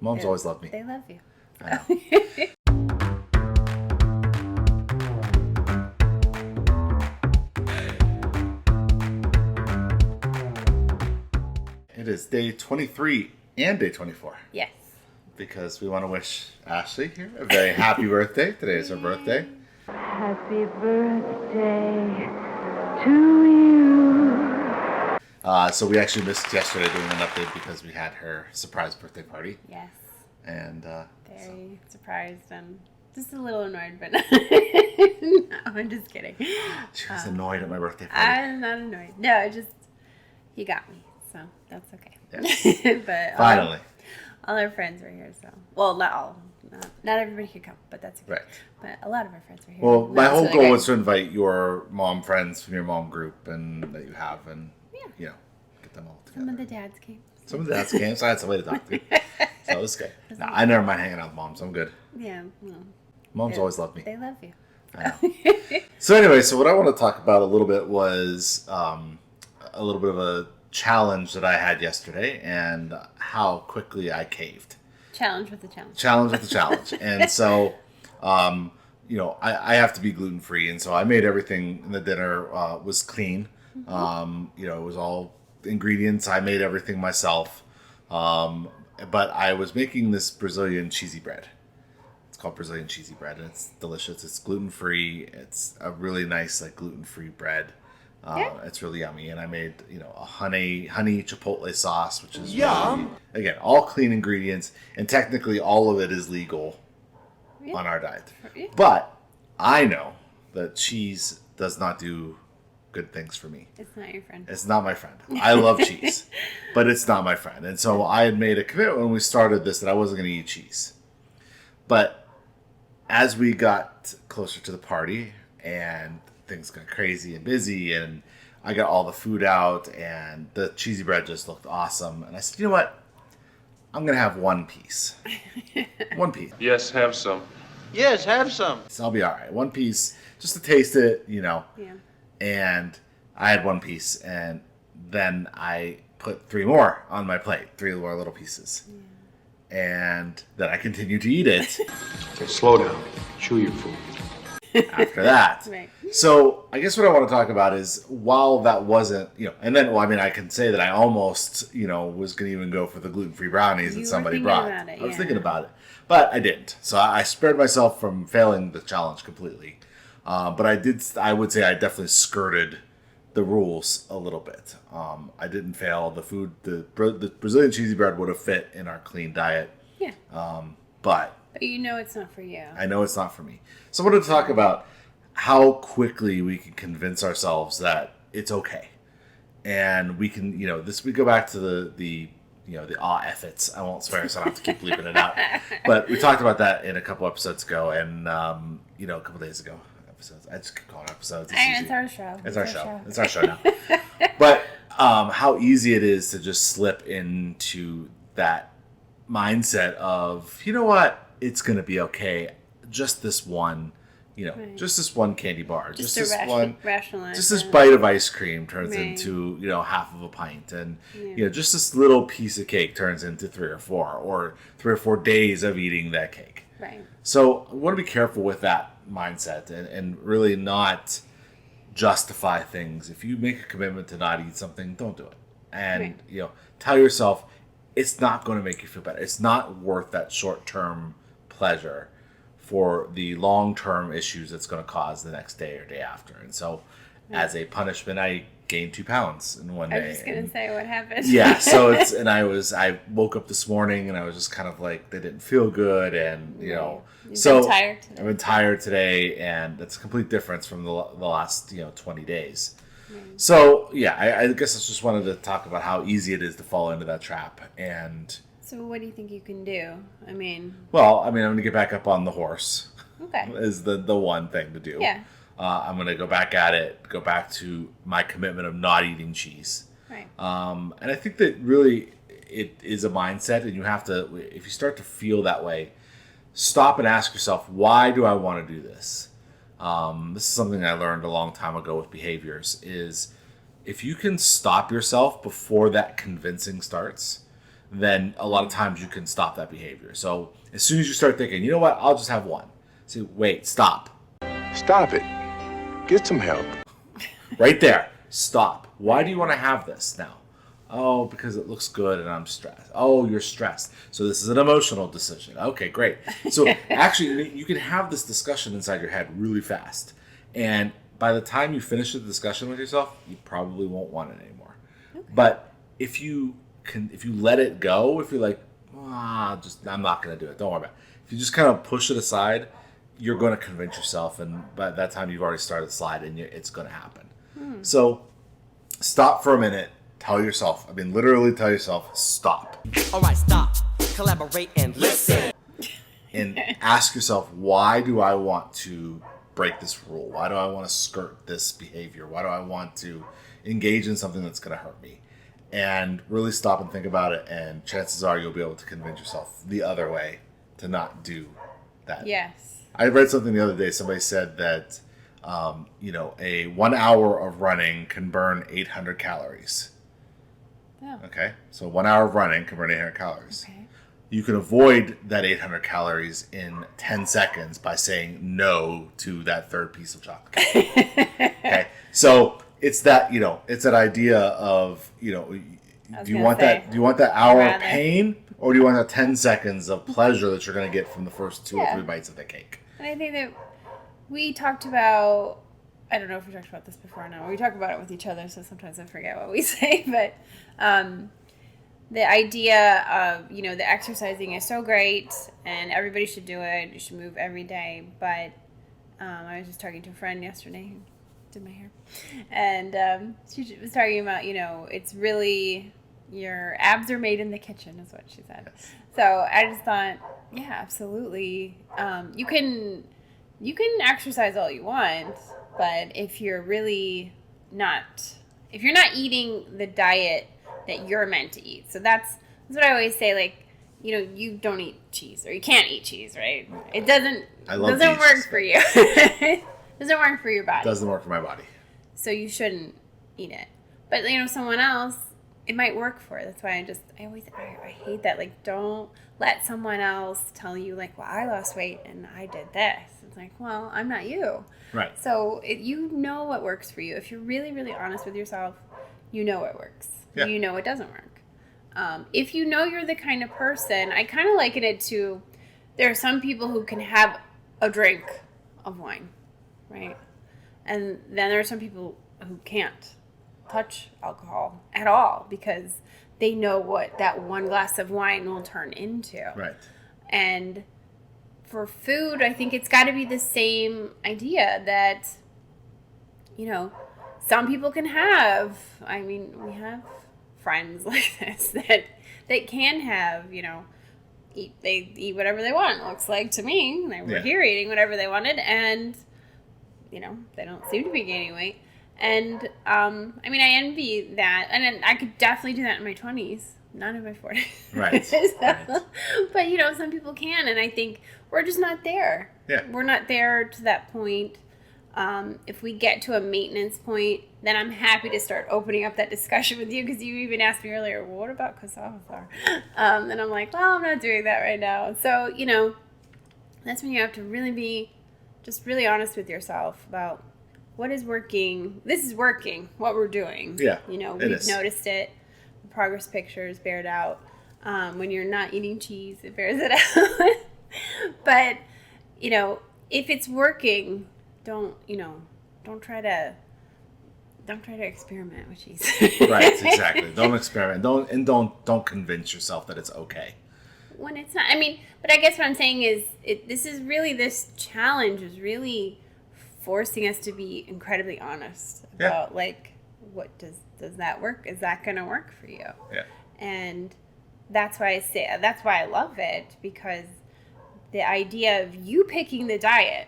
Moms always love me. They love you. I know. It is day 23 and day 24 Yes. because we want to wish Ashley here a very happy birthday. Today is her birthday. Happy birthday to you. So we actually missed yesterday doing an update because we had her surprise birthday party. Yes. And Very surprised and just a little annoyed, but no, I'm just kidding. she was annoyed at my birthday party. I'm not annoyed. No, it just, he got me, so that's okay. Yes. But Finally. all our friends were here, so. Well, not all. Not everybody could come, but that's okay. Right. But a lot of our friends were here. Well, and my that whole really goal great. was to invite your mom friends from your mom group and that you have and, you know, get them all together. Some of the dads came. Some of the dads came, so I had somebody to talk to. So it was good. No, I never mind hanging out with moms. I'm good. Yeah, well, Moms always love me. they love you. I know. So anyway, so what I want to talk about a little bit was a little bit of a challenge that I had yesterday and how quickly I caved. Challenge with the challenge. Challenge with the challenge. And so, you know, I have to be gluten-free. And so I made everything in the dinner was clean. You know, it was all ingredients. I made everything myself. But I was making this Brazilian cheesy bread. It's called Brazilian cheesy bread, and it's delicious. It's gluten-free. It's a really nice, like, gluten-free bread. It's really yummy. And I made, you know, a honey chipotle sauce, which is really, again, all clean ingredients. And technically all of it is legal on our diet. Yeah. But I know that cheese does not do good things for me. It's not your friend. It's not my friend. I love cheese, but it's not my friend. And so I had made a commitment when we started this that I wasn't going to eat cheese. But as we got closer to the party and things got crazy and busy and I got all the food out and the cheesy bread just looked awesome. And I said, you know what? I'm going to have one piece. One piece. Yes, have some. Yes, have some. So I'll be all right. One piece just to taste it, you know. Yeah. And I had one piece, and then I put 3 more on my plate, 3 more little pieces. And then I continued to eat it Okay, slow down. Chew your food. after that. Right. So I guess what I want to talk about is while that wasn't, you know, and then, well, I mean, I can say that I almost, you know, was going to even go for the gluten-free brownies You that were somebody thinking brought. about it, I was yeah. thinking about it, but I didn't. So I spared myself from failing the challenge completely. But I would say I definitely skirted the rules a little bit. I didn't fail. The food, the Brazilian cheesy bread would have fit in our clean diet. Yeah. But But you know it's not for you. I know it's not for me. So I wanted to talk about how quickly we can convince ourselves that it's okay. And we can, you know, we go back to the you know, the efforts. I won't swear, so I don't have to keep bleeping it out. But we talked about that in a couple episodes ago and, you know, a couple days ago. Episodes. I just keep calling it episodes. It's our show. It's our show. It's our show now. But how easy it is to just slip into that mindset of, you know what, it's going to be okay. Just this one, you know, Right. just this one candy bar. Just this to one. rationalize. Just this it. bite of ice cream turns Right. into, you know, half of a pint. And, Yeah. you know, just this little piece of cake turns into 3 or 4 or 3 or 4 days of eating that cake. Right. So I want to be careful with that mindset and really not justify things. If you make a commitment to not eat something, don't do it. And, Right. you know, tell yourself it's not going to make you feel better. It's not worth that short-term pleasure for the long-term issues it's going to cause the next day or day after. And so as a punishment, I gained 2 pounds in one I day. was just gonna And- say what happened. yeah, so I woke up this morning and I was just kind of like, they didn't feel good, and you know, You've so been tired today. I've been tired today, and that's a complete difference from the last 20 days. So yeah, I guess I just wanted to talk about how easy it is to fall into that trap, and So what do you think you can do? I mean, well, I mean, I'm gonna get back up on the horse okay. is the one thing to do. Yeah. I'm gonna go back at it, go back to my commitment of not eating cheese. Right. And I think that really it is a mindset, and you have to, if you start to feel that way, stop and ask yourself, why do I want to do this? This is something I learned a long time ago with behaviors, is if you can stop yourself before that convincing starts, then a lot of times you can stop that behavior. So as soon as you start thinking, you know what, I'll just have one. Say, wait, stop. Stop it. Get some help. Right there. Stop. Why do you want to have this now? Oh, because it looks good and I'm stressed. Oh, you're stressed. So this is an emotional decision. Okay, great. So actually, you can have this discussion inside your head really fast. And by the time you finish the discussion with yourself, you probably won't want it anymore. Okay. But if you let it go, if you're like, I'm not going to do it. Don't worry about it. If you just kind of push it aside, you're going to convince yourself. And by that time, you've already started the slide and it's going to happen. So stop for a minute. Tell yourself, literally tell yourself, stop. All right, stop, collaborate, and listen. And ask yourself, why do I want to break this rule? Why do I want to skirt this behavior? Why do I want to engage in something that's going to hurt me? And really stop and think about it, and chances are you'll be able to convince yourself the other way to not do that. Yes. I read something the other day. Somebody said that, a 1 hour of running can burn 800 calories. Oh. Okay, so 1 hour of running can burn 800 calories. Okay. You can avoid that 800 calories in 10 seconds by saying no to that third piece of chocolate. Okay, so it's that it's that idea of do you want that hour of pain, or do you want that 10 seconds of pleasure that you're going to get from the first 2 or 3 bites of the cake? And I think that we talked about, I don't know if we talked about this before or not. We talk about it with each other, so sometimes I forget what we say. But the idea of, the exercising is so great and everybody should do it. You should move every day. But I was just talking to a friend yesterday who did my hair. And she was talking about, it's really, your abs are made in the kitchen is what she said. Yes. So I just thought, yeah, absolutely. You can exercise all you want. But if you're really not eating the diet that you're meant to eat, so that's what I always say. Like, you don't eat cheese, or you can't eat cheese, right? It doesn't work for you. It doesn't work for your body. It doesn't work for my body. So you shouldn't eat it. But someone else, it might work for. That's why I hate that. Like, don't let someone else tell you, like, well, I lost weight and I did this. It's like, well, I'm not you. Right. So you know what works for you. If you're really, really honest with yourself, you know what works. Yeah. You know what doesn't work. If you know you're the kind of person, I kind of liken it to, there are some people who can have a drink of wine, right? And then there are some people who can't touch alcohol at all because they know what that one glass of wine will turn into. Right. And for food, I think it's got to be the same idea that, some people can have, we have friends like this that can have, they eat whatever they want. It looks like to me, they were here eating whatever they wanted, and, they don't seem to be gaining weight. And, I envy that, and I could definitely do that in my 20s. Not in my 40s. Right. Right. But, some people can, and I think we're just not there. Yeah. We're not there to that point. If we get to a maintenance point, then I'm happy to start opening up that discussion with you, because you even asked me earlier, well, what about cauliflower? And I'm like, well, I'm not doing that right now. So, that's when you have to really be just really honest with yourself about what is working. This is working, what we're doing. Yeah, we've noticed it. The progress pictures bear it out. When you're not eating cheese, it bears it out. But, if it's working, don't try to experiment with cheese. Right, exactly. Don't experiment. Don't convince yourself that it's okay. When it's not. But I guess what I'm saying is, this challenge is really forcing us to be incredibly honest about what does that work? Is that going to work for you? Yeah. And that's why I love it, because the idea of you picking the diet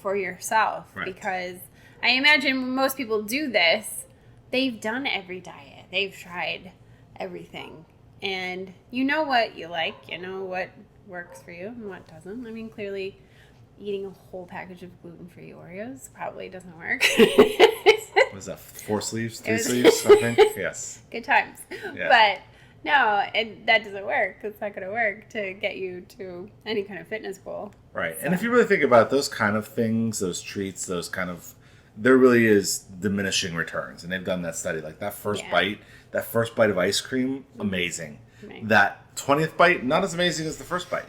for yourself, right. Because I imagine when most people do this, they've done every diet. They've tried everything. And you know what you like, you know what works for you and what doesn't. Clearly eating a whole package of gluten-free Oreos probably doesn't work. Was that 4 sleeves? 3 sleeves, I think? Yes. Good times. Yeah. But, No, and that doesn't work. It's not going to work to get you to any kind of fitness goal. Right. And if you really think about it, those kind of things, those treats, those kind of, there really is diminishing returns. And they've done that study. Like that first bite of ice cream, amazing. Right. That 20th bite, not as amazing as the first bite.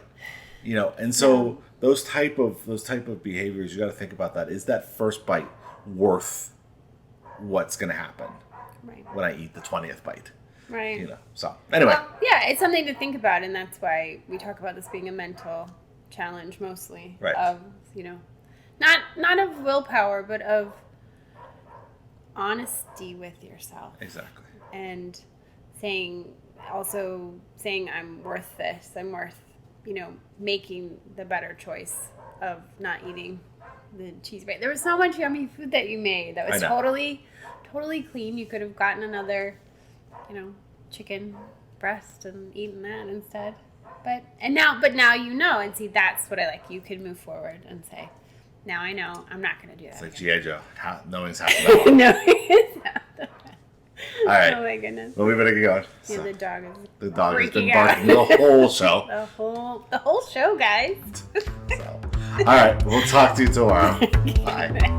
You know, and so those type of behaviors, you got to think about that. Is that first bite worth what's going to happen Right. when I eat the 20th bite? Right. You know. So anyway, Well, yeah, it's something to think about, and that's why we talk about this being a mental challenge mostly. Right. Of, you know, not of willpower, but of honesty with yourself. exactly. And saying I'm worth this. I'm worth, you know, making the better choice of not eating the cheese bite. There was so much yummy food that you made that was I know. totally clean. You could have gotten another, you know, chicken breast and eaten that instead. But now you know, and see, that's what I like. You can move forward and say, now I know I'm not going to do that. It's like again. G.I. Joe. Knowing's half the battle. No, it's not. All right. Oh my goodness. Well, we better get going. Yeah, So, the dog is the dog has been freaking out. barking the whole show. the whole show, guys. So. All right. We'll talk to you tomorrow. Bye.